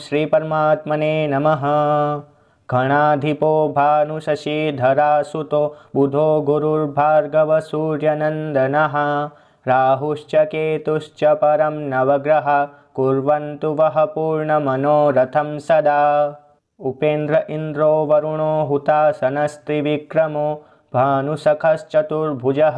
श्रीपरमात्मने नमः। गणाधिपो भानुशशीधरासुतो बुधो गुरुर्भार्गव सूर्यनन्दनः राहुश्च केतुश्च परं नवग्रहा कुर्वन्तु वः पूर्णमनोरथं सदा। उपेन्द्र इन्द्रो वरुणो हुतासनस्त्रिविक्रमो भानुसखश्चतुर्भुजः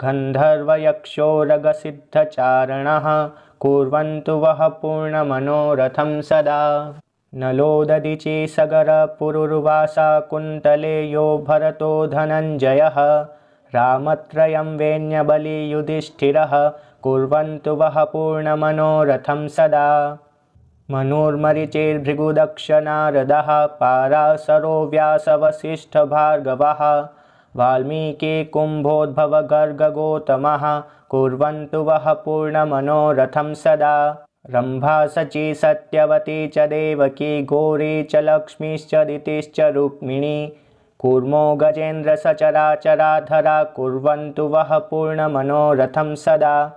गन्धर्वयक्षोरगसिद्धचारणः कुर्वन्तु वः पूर्णमनोरथं सदा। नलो ददीची सगरपुरुर्वासा कुन्तले यो भरतो धनञ्जयः रामत्रयं वेण्यबलियुधिष्ठिरः कुर्वन्तु वः पूर्णमनोरथं सदा। मनुर्मरीचिर्भृगुदक्ष नारदः पाराशरो व्यासवसिष्ठभार्गवः वाल्मीकि कुम्भोद्भव गर्गगौतमः कुर्वन्तु वः पूर्णमनोरथं सदा। रम्भा शची सत्यवती च देवकी गौरी च लक्ष्मीश्च दितिश्च रुक्मिणी कूर्मो गजेन्द्र सचराचराधरा कुर्वन्तु वः पूर्णमनोरथं सदा।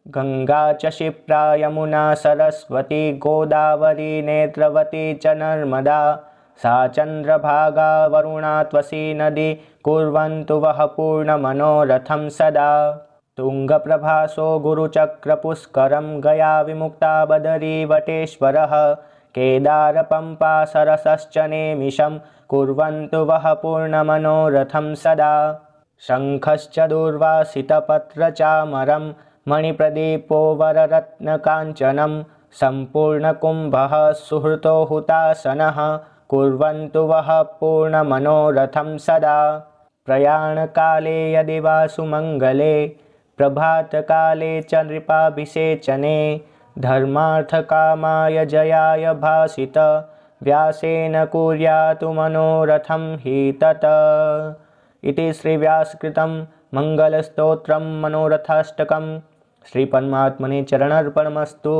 गंगा च क्षिप्रा यमुना सरस्वती गोदावरी नेत्रवती च नर्मदा सा चन्द्रभागा वरुणा त्वसी नदी कुर्वन्तु वः पूर्णमनोरथं सदा। तुङ्गप्रभासो गुरुचक्रपुष्करं गया विमुक्ता बदरी वटेश्वरः केदारपम्पा सरसश्च नेमिषं कुर्वन्तु वः पूर्णमनोरथं सदा। शङ्खश्च दुर्वासितपत्रचामरं मणिप्रदीपो वररत्नकाञ्चनं सम्पूर्णकुम्भः सुहृतो हुतासनः कुर्वन्तु वः पूर्णमनोरथं सदा। प्रयाणकाले यदि वा सुमङ्गले प्रभातकाले च नृपाभिषेचने धर्मार्थकामाय जयाय भासित व्यासेन कुर्यातु मनोरथं हि तत्। इति श्रीव्यासकृतं मङ्गलस्तोत्रं मनोरथाष्टकं श्रीपरमात्मने चरणार्पणमस्तु।